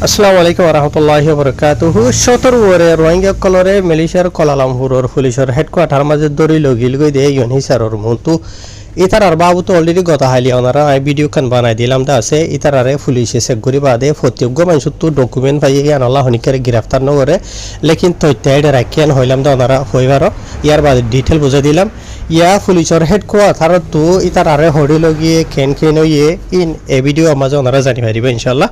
আসসালামু আলাইকুম রহমতুল্লাহি বরকাতুহু 17 ওরে রোহিঙ্গা কলরে মালয়েশিয়ার কুয়ালালামপুরের পুলিশের হেডকোয়ার্টার মাঝে দড়ি লগিল গই দে ইয়ন হিসারর মন্তু ইতার আর বাবু তো অলরেডি গতা হাইলি ওনারা ভিডিও খান বানাই দিলাম দা আছে ইতারারে পুলিশে চেক করি বাদে ফতিয়োগ্য মানুষ তো ডকুমেন্ট পাই ইয়ান আল্লাহ হনিকারে গ্রেফতার ন করে লেকিন তথ্য রাখিয়ান হইলাম দা ওনারা হইবার ইয়ার বাদে ডিটেল বুঝাই দিলাম ইয়া পুলিশের হেডকোয়ার্টার তো ইতারারে হড়ি লগিয়ে কেন ইয়ে ইন এ ভিডিও মাঝে ওনারা জানি পারিবে ইনশাআল্লাহ।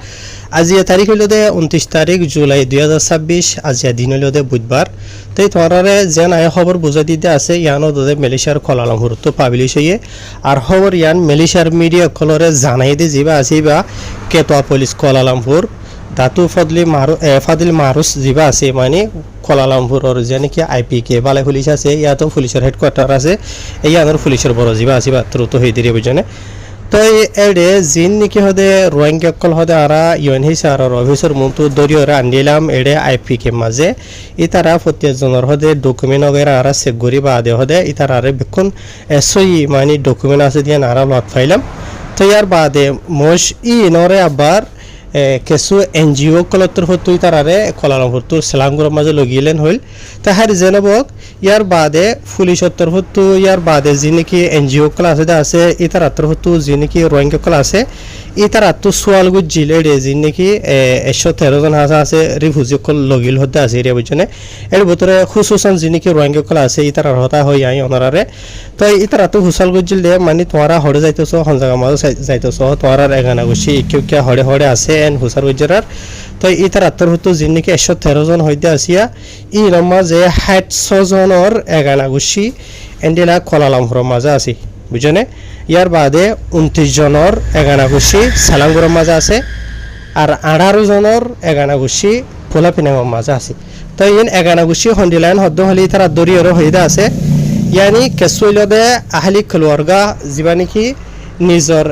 আজিয়া তারিখ হইল দে 29 তারিখ জুলাই 2026 আজিয়া দিন হইল দে বুধবার। তো তোমারে যেন আয় খবর বুঝাই দিতে আছে ইয়ানো দে মালয়েশিয়ার কুয়ালালামপুর তো পাবলিশ হইয়ে আর খবর ইয়ান মালয়েশিয়ার মিডিয়া কলরে জানাই দি যাবা আসিবা কেতোয়া পুলিশ কুয়ালালামপুর দাতু ফাদিল মারুস যাবা আছে মানে কুয়ালালামপুরের যে নাকি আইপিকে বালে পুলিশ আছে ইয়াতো পুলিশের হেডকোয়ার্টার আছে ইয়ানোর পুলিশের বড় যাবা আসিবা দ্রুত হয়ে দিয়ে বুঝনে। তো এডে জিন নাকি হদে রোহিঙ্গা কল হদে আরা ইউএনএইচআর আর অফিসর মন্তু দরিয়রে আনদিলাম এডে আইপিকে মাঝে ইতারা প্রত্যেকজনের হদে ডকুমেন্ট वगैरह আরা চেক করি বাদে হদে ইতারা আরে বেকুন সই মানে ডকুমেন্ট আছে দিয়ে আরা লট ফাইলাম। তো ইয়ার বাদে মোশ নরে আবার কিছু এনজিও কলত্তর হতো ইতারারে কুয়ালালামপুর তো সেলামগুলোর মাঝে লগিলেন হইল তাহার জেনবক ইয়ার বাদে পুলিশের তরফ তো ইয়ার বাদে যে নাকি এনজিও কল আছে ইতার তরফ তো যে নাকি রোহিঙ্গা কল আছে ইতার তো সোয়ালগুজ জিলে যে নাকি 113 জন আছে রিফিউজি কল লগিল হতে আছে এরিয়া বুঝনে এর ভিতরে খুসুসান যে নাকি রোহিঙ্গা কল আছে ইতার হতা হই আই ওনারে। তো ইতার তো হুসালগুজ জিলে মানে তোমরা হড়ে যাইতেছো হনজাগা মাঝে যাইতেছো তোমরা এগানা গুছি কেউ হড়ে আছে এন হুসার গুজরার। তো ইতার আত্মর হতো যে নাকি 113 জন হইতে আসিয়া ই মাঝে 60 জনের এগানা গুছি এন্ডিলা কুয়ালালামপুরের মাঝে আছে বুঝনে। ইয়ার বাদে 29 জনের এগানা গুছি সালামগুড়ের মাঝে আছে আর 18 জনের এগানা গুছি পোলাপিনাঙের মাঝে আছে। তো ইন এগানা গুছি হন্ডিলাইন হদ্দ হলি তারা দরিয়র হইদা আছে ইয়ানি কেসুইলদে আহলি খলওয়ারগা যিবা নাকি নিজর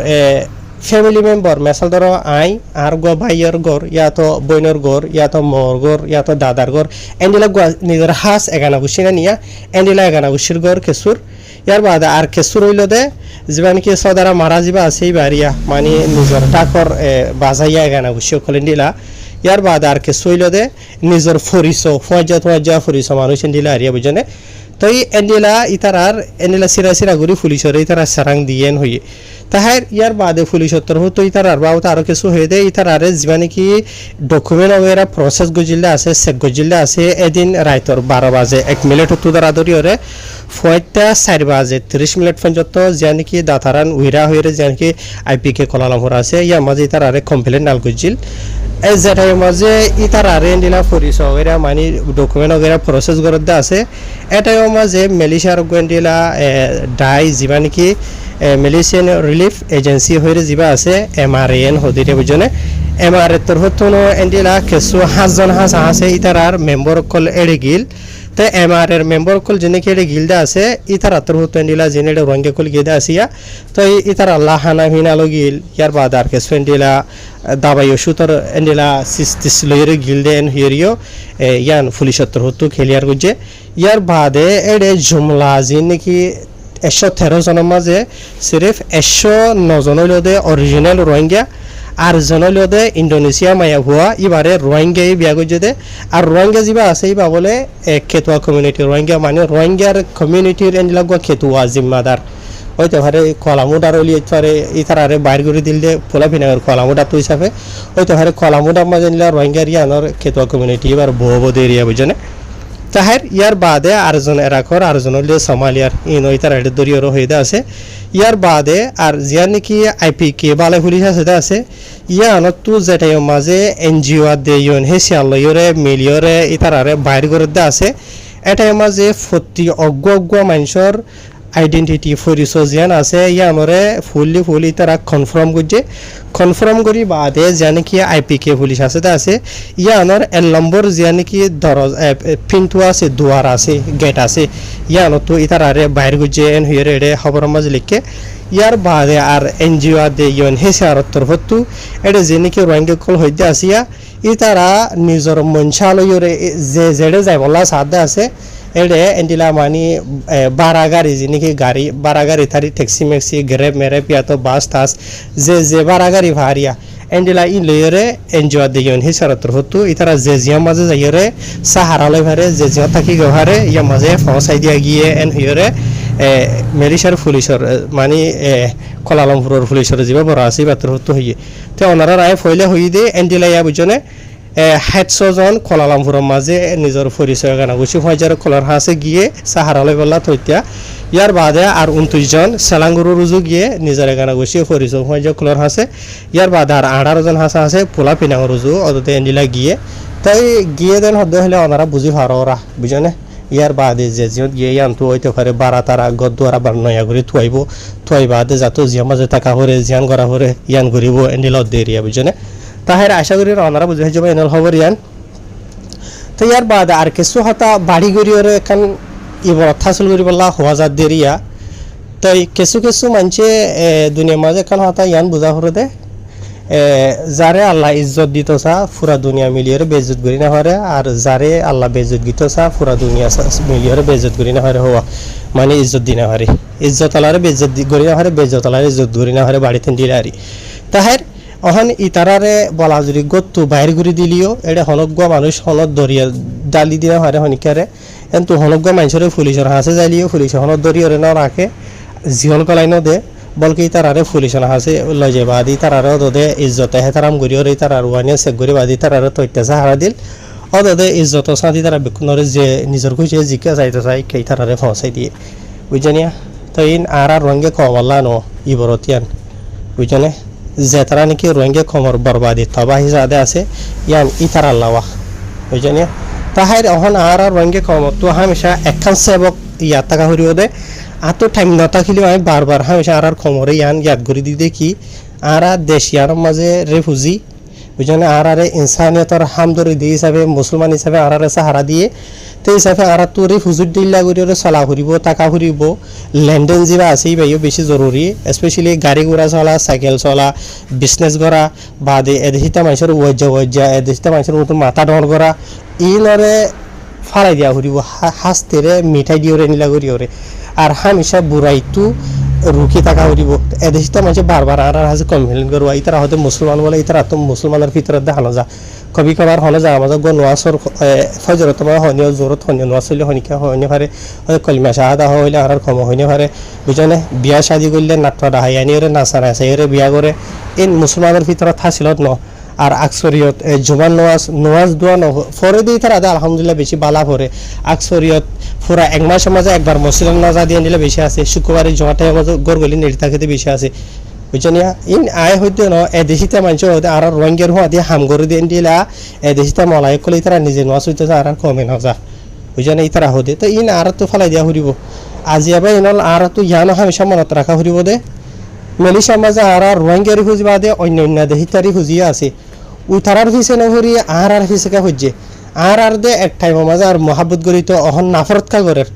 ফ্যামিলি মেম্বার মেসাল ধরো আই আর গো ভাইয়ের গড় ইয়া তো বইনের গড় ইয়া তো মোর গড় ইয়া তো দাদার গড় এন্ডিলা নিজের হাস এগানা গুছি না নিয়া এন্ডিলা এগানা গুছির গড় কেসুর। ইয়ার বাদে আর কেসুর হইল দে যিবা নাকি সদারা মারা যাবা আছে বাড়িয়া মানে নিজের টাকর বাজাইয়া এগানা গুছি খলেন দিলা। ইয়ার বাদে আর কেসু হইল দে নিজের ফরিস ফজা ফরিস মানুষ এন্ডিলা আরিয়া বুঝনে। তো এন্ডিলা ইতারার এন্ডিলা সিরা ঘুরি পুলিশের ইতারা সারাং দিয়েন হইয়ে তাহার ইয়ার বাদে পুলিশের তরফ তো ইতার আর বাবু আরো কিছু হয়ে দেয় ইতার আরে যা নাকি ডকুমেন্ট वगैरह প্রসেস গজিল্লা আছে চেক গজিল্লা আছে এদিন রাইতর 12 বাজে 1 মিনিট হতো দাঁড়াদড়ি ওরে ফয়টা 4 বাজে 30 মিনিট পর্যন্ত যা নাকি দাতারান উইরা হয়ে যা নাকি আইপিকে কুয়ালালামপুর আছে ইয়া মাঝে ইতার আরে কমপ্লেন নাল গজিল এই যেটাই মাঝে ইতার আরে এন্ডিলা ফরিস वगैरह মানে ডকুমেন্ট वगैरह প্রসেস করতে আছে এটাই মাঝে মালয়েশিয়ার গোয়েন্ডিলা ডাই যিবা নাকি মালয়েশিয়ান রিলিফ এজেন্সি হয়ে যাবা আছে MRAN হদিরে বুঝনে MRA তোর হতনো এন্ডিলা কিছু 5 জন আছে ইতারার মেম্বার কল এড়ে গিল। তো MRA এর মেম্বার কল জেনে কেড়ে গিলদা আছে ইতার তোর হতো এন্ডিলা জেনে রোহিঙ্গা কল গিদা আসিয়া। তো ইতার আল্লাহ হানা হিনা লগিল ইয়ার বাদ আর কিছু এন্ডিলা দাবাই ওষুধর এন্ডিলা সিস্তিস লইরে গিলদে এন হিরিও ইয়ান পুলিশের তোর হতো খেলিয়ার গুজে। ইয়ার বাদে এড়ে জুমলা জিন নাকি 113 জনের মাঝে সিরিফ 109 জন হইলদে অরিজিনাল রোহিঙ্গা আর জন হইলদে ইন্ডোনেশিয়া মায়া হুয়া এবারে রোহিঙ্গা বিয়া গজে দে আর রোহিঙ্গা যিবা আছে ইবা বলে কেতুয়া কমিউনিটি রোহিঙ্গা মানে রোহিঙ্গার কমিউনিটির এন্ডিলাগুয়া কেতুয়া জিম্মাদার হইতে পারে কলামুডার হলি পারে ইতারারে বাইর করে দিলে পোলা ভিনাগর কলামুডা তো হিসাবে হইতে পারে কলামুডার মাঝে নিলা রোহিঙ্গা ইয়ানোর কেতুয়া কমিউনিটি এবার বহবদ এরিয়া বুঝনে। তাহার ইয়ার বাদে আরজন এরাকর আরজন হলে সোমালিয়ার ইন ইতার এডে দরিয়র হইদা আছে। ইয়ার বাদে আর জিয়া নাকি আইপিকে বালে পুলিশ আছে ইয়া আনতো যেটাই মাঝে এনজিও দে ইউএনএইচআর লয়রে মিলিয়রে ইতারারে বাইর করে দে আছে এটাই মাঝে ফতি অজ্ঞ মানুষের আইডেন্টিটি পরিচয় জিয়ান আছে ইয়ানরে ফুলি তারা কনফার্ম করি বাদে যা নাকি আইপিকে পুলিশ আছে ইয়ানোর এল নম্বর যা নাকি পিন্টু আছে দুয়ার আছে গেট আছে ইয়ানো তো ইতারারে বাইর গুজে এন হিয়ারে এডে খবর মাঝে লিখে। ইয়ার বাদে আর এনজিও দে ইউএনএইচআর তরফত এডে যে নাকি রোহিঙ্গা কল হইতে আসিয়া ইতারা নিজের মনসালয়রে যে জেডে যাইবলা সাথে আছে এডে এন্ডিলা মানি বারা গাড়ি যিনি গাড়ি বারা গাড়ি থারি ট্যাক্সি ম্যাক্সি গ্রেব মেরে পিয়া তো বাস টাস যে বারা গাড়ি ভারিয়া এন্ডিলা ই লয়রে এনজিও দিয়ন হিসারতর হতু ইতারা জেজিয়া মাঝে যাইরে সাহারা লয় ভারে জেজিয়া থাকি গহারে ইয়া মাঝে ফসাই দিয়া গিয়ে এন হইরে মেরিশার পুলিশর মানে কলালামপুরের পুলিশর যাবা বড় আসি বাতর হতু হইয়ে তে ওনারা রায় ফইলে হই দে এন্ডিলা ইয়া বুঝনে 700 জন কলালামপুরের মাঝে নিজের পরিচয় গানা গুছি হাজার কলার হাসে গিয়ে সাহারা লয় বললা থইতা ইয়ার বাদে আর 29 জন সেলাঙ্গুরু রুজু গিয়ে নিজের গানা গুছি পরিচয় হাজার কলার হাসে ইয়ার বাদে আর 18 জন হাসা আছে পোলা পিনাং রুজু অদতে এন্ডিলা গিয়ে তাই গিয়ে দেন হদ হলে ওনারা বুঝি পারো ওরা বুঝনে ইয়ার বাদে যে জিয়ত গিয়ে আনতো হইতে পারে 12 তারা গদ্দুয়ারা বান্নয়া করে থুয়াই বাদে যাতো জিয়া মাঝে টাকা হরে জিয়ান করা হরে ইয়ান করিব এন্ডিলা দেরিয়া বুঝনে তাহের আশা করি ওনারা বুঝে যাবে এনল খবর ইয়ান তো ইয়ার বাদে আর কিছু হতা বাড়ি গড়িয়ে এখন ইবরত হাসিল করি বললা হওয়া যা দেরিয়া তাই কিছু মানছে দুনিয়ার মাঝে এখন হতা ইয়ান বুঝা করে দে যারে আল্লাহ ইজ্জত দিত চা পুরা দুনিয়া মিলিয়ে বেজত করি না হরে আর যারে আল্লাহ বেজত দিত চা পুরা দুনিয়া মিলিয়ে বেজত করি না হরে হওয়া মানে ইজ্জত দি না হরে ইজ্জত আলারে বেজত করি না হরে বেজত আলারে ইজ্জত করি না হরে বাড়িতে দিলারি তাহের অহন ইতারারে বলা যদি গত্তু বাইর ঘুরি দিলিও এটা হনজ্ঞ মানুষ হনত দরিয়া ডালি দিয়া হরে হনিকারে কিন্তু হনজ্ঞ মানুষের পুলিশের হাসে যাইলিও পুলিশ হনত দরিয়রে না রাখে জিহল কলাই ন দে বলকি তারারে পুলিশের হাসে লই যায় বাদি তারারে দে ইজ্জতে হেতারাম গরিয়রে তারার ওয়ানিয়া চেক গরি বাদি তারারে তৈত্যা সাহারা দিল অদে ইজ্জত সাথী তারা বেকুনরে যে নিজের খুঁজে জিজ্ঞা যাইতে চাই কেই তারারে ফসাই দিয়ে বুঝানিয়া তো ইন আর রঙে কমল্লা ন ইবরতিয়ান বুঝনে যে তারা নাকি রোহিঙ্গা খমর বরবাদি তবা হিসাবে আছে ইয়ান ইতার আল্লাহ বুঝছেন তাহার অহন আর রোহিঙ্গা খমর তো হামেশা একখান সেবক ইয়াত টাকা হরিও দে আত টাইম নথাকিলেও আমি বারবার হামেশা আর খমরে ইয়ান ইয়াদ করে দি দেখি আর দেশিয়ার মাঝে রেফুজি বুঝছেন আর ইনসানিয়তর হামদরি দিয়ে হিসাবে মুসলমান হিসাবে আর সাহারা দিয়ে তো হিসাবে আর তোরে হুজুর দিল্লা করে চলা ফুরিব টাকা ফুরিব লেনদেন যা আছে বাইও বেশি জরুরি স্পেশালি গাড়ি ঘোড়া চলা সাইকেল চলা বিজনেস করা বাদে এদেশিতা মানুষের ওয়াজ্জা এদেশিতা মানুষের মতো মাথা ডর করা ইনরে ফালাই দিয়া ফুরিব হাসতেরে মিঠাই দিওরে নীলা করিওরে আর হামেশা বুড়াইতো রুখি থাকা ফুরিব এদেশিতা মানুষ বারবার আর হাসে কমপ্লেন করবো ইতারা হয়তো মুসলমান বলে ইতারা তো মুসলমানের ভিতৰত দেখানো যা কবি কবার হলে যা আমাদের নোয়াজর ফজরত হনীয় জোরত হনীয় নোয়াজ হইলে হনিকা হইনে পারে কলিমা শাহাদা হইলে আর ক্ষম হইনে পারে বুঝনে বিয়া শাদি করলে নাট্য ডাহাই আনি ওরে নাচা নাচে এরে বিয়া করে এই মুসলমানের ভিতৰত হাসিলত ন আর আকসরিয়ত জুমান নোয়াজ দোয়া ন ফরে দিয়ে তারা আলহামদুলিল্লাহ বেশি বালা ফরে আকসরিয়ত পুরা এক মাসের মাঝে একবার মসজিদের নাজা দিয়ে নিলে বেশি আছে শুক্রবারে জমাতে গড়গলি নেড়িতা খেতে বেশি আছে বুঝছনিয়া ইন আয় হইতে ন এদেশিতা মানুষ আর রঙের হওয়া দিয়ে হাম করে দিয়ে দিলা এদেশিতা মলাই কলে তারা নিজে নোয়াজ হইতে আর কমে না যা বুঝছনে ইতারা হতে তো ইন আর তো ফেলাই দিয়া ফুরিব আজি আবার ইনল আর তো ইয়ান হামেশা মনত রাখা ফুরিব দে মেলিশার মাঝে আর রঙের খুঁজি বাদে অন্য দেশিতারি খুঁজিয়া আছে উতারার ফিসে নহরি আর ফিসেকা খুঁজছে আর দে এক টাইমের মাঝে আর মহাব্বত গড়িত অহন নাফরত কা গরের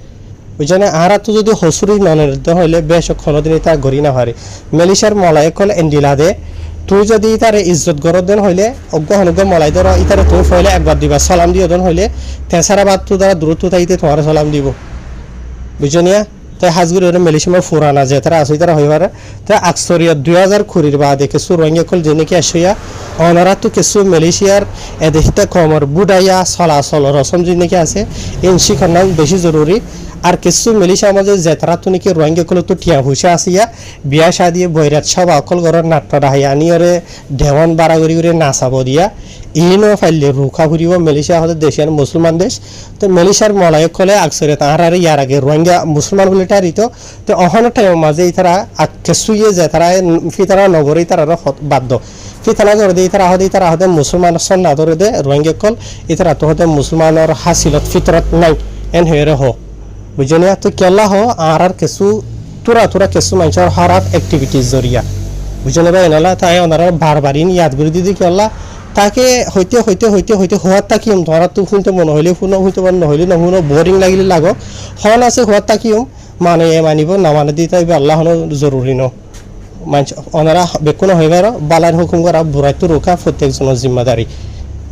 বুঝছনে আর তো যদি হসুরি ননির্দ হইলে বেশ ক্ষণদিন তা গড়ি না পারে মেলিশার মলাই কল এন্ডিলা দে তুই যদি তারে ইজ্জত গরত দেন হইলে অজ্ঞ হনুজ্ঞ মলাই ধর ইতারে তুই ফইলে একবার দিবা সালাম দিও দেন হইলে তেসারা বাদ তো দ্বারা দূরত্ব তাইতে তোমার সালাম দিব বুঝছনিয়া তাই হাজগুড়ি মেলিশামের ফুরানা যে তারা আছে তারা হয়ে পারে তাই আকসরিয়া 2000 খুরির বাদে কিছু রঙে কল যে নাকি আসিয়া ওনারা তো কিছু মালয়েশিয়ার এদেশিতে কমর বুড়াইয়া চলাচল রসম যে নাকি আছে ইনশি খান বেশি জরুরি আর কিছু মেলিশিয়া মাঝে যে তারা তো নাকি রঙে কল তো টিয়া হুসা আসিয়া বিয়া শাদিয়ে বৈরাত সব অকল ঘরের নাট্য ডাহাই আনি ওরে ঢেমন বাড়া করি করে নাচাব দিয়া ইনো ফাইলে রুখা ফুরিব মালয়েশিয়া হতে দেশের মুসলমান দেশ তো মালয়েশিয়ার মলায়ক কলে আকসরে তাহার আর ইয়ার আগে রোহিঙ্গা মুসলমান বলে টারিত তো অহনো টাইমের মাঝে তারা কেসুইয়ে যে তারা ফিতারা নগরে তারা বাধ্য ফিতালা ধরে দিয়ে তারা হতে মুসলমান সন্না ধরে দে রোহিঙ্গা কল ইতারা তো হতে মুসলমানের হাসিলত ফিতরত নাই এন হয়ে হ বুঝলিয়া তো কেলা হ আর কিছু তোরা কিছু মানুষের হারাত অ্যাক্টিভিটিস জরিয়া বুঝলে ভাই এনালা তাই ওনারা বারবারই ইয়াদ করে দিদি কেলা তাকে হইতে হওয়ার তাকিম ধরা তো শুনতে মনে হইলে শুনো হইতে পার নহইলে নশুনো বোরিং লাগিলে লাগো হন আছে হওয়ার তাকিম মানে মানিব না মানে দিতে হইবে আল্লাহ জরুরি ন মানুষ ওনারা বেকুনো হইবার বালার হুকুম করা বুড়াইতো রোকা প্রত্যেকজনের জিম্মাদারি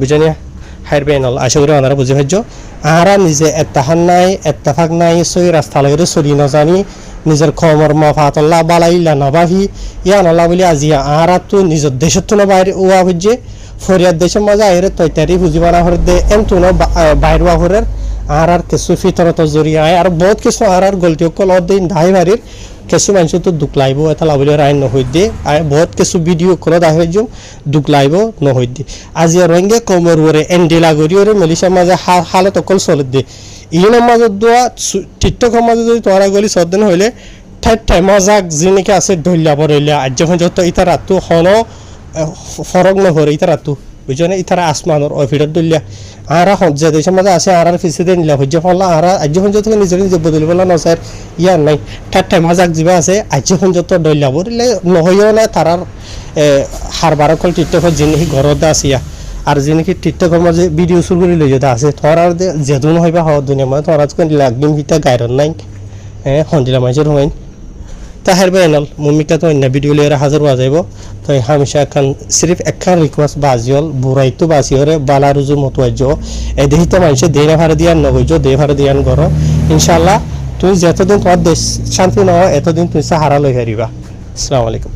বুঝলিয়া হাইর বেনল আশা করি ওনারা বুঝে ভাজ্য আহারা নিজে এত্তাহান নাই এত্তাফাক নাই সই রাস্তা লাগে চলি নজানি নিজের খমর মাফাতল্লাহ বালাইলা নবাহি ইয়ান আল্লাহ বলি আজি আহারা তো নিজের দেশের তো বাইরে ওয়া হচ্ছে ফরিয়াদ দেশের মাঝে আইরে তৈতারি বুঝিবানা হরে দে এম তো বাইরে ওয়া হরের আহার কিছু ফিতরত জরিয়া আর বহুত কিছু আহার গলতি অকল দিন ধাই বাড়ির কিছু মানুষ তো দুঃখ লাইব এটা লাভলি রাইন নহই দিয়ে আর বহুত কিছু ভিডিও করে দেখা যাম দুঃখ লাইব নহই দিয়ে আজি রঙে কমর ওরে এন্ডেলা গড়ি ওরে মেলিশার মাঝে হালত অকল চলে দিয়ে ইহনের মাজত দোয়া টিকটকৰ মাজত যদি তোরা গলি সদিন হইলে ঠাই মজাক যিনিকে আছে ঢলিয়া পড়িলা আজ যখন যত ইতার রাতু হন ফরক নহরে ইতার রাতু বুঝছো ইতারা আসমানোর অফিডার দলিয়া আরা যে দেশের মাঝে আছে আর ফিসে নিলা হজ্জে ফলা আর আজ যখন যত নিজের নিজে বদলি বলা নসার ইয়ার নাই ঠাই মজাক যা আছে আজ যখন যত ডলিয়া পড়িলে নহইও না তারার হারবার কল টিকটকৰ যিনি ঘরত আসিয়া আর যে নাকি টিকটকের মাঝে ভিডিও শুরু করে লই যেটা আছে তোর আর যেদুন হইবা হওয়ার দুনিয়া মানে তোর আজকে লাগদিন হিতা গায়রন নাই হন্দিলা মাঝের হইন তাহের বেনাল মুমিকা তো অন্য ভিডিও লিয়ে হাজার হওয়া যাইব তো হামেশা একখান সিরিফ একখান রিকোয়েস্ট বাজিল বুড়াইতো বাসিওরে বালা রুজু মতো আজ এই দেহিতে মানুষের দেহে ভাড়া দিয়ান নগৈজ দেহ ভাড়া দিয়ান ঘর ইনশাল্লাহ তুমি যতদিন তোমার দেশ শান্তি না হয় এতদিন তুমি সাহারা লই হারিবা আসসালামু আলাইকুম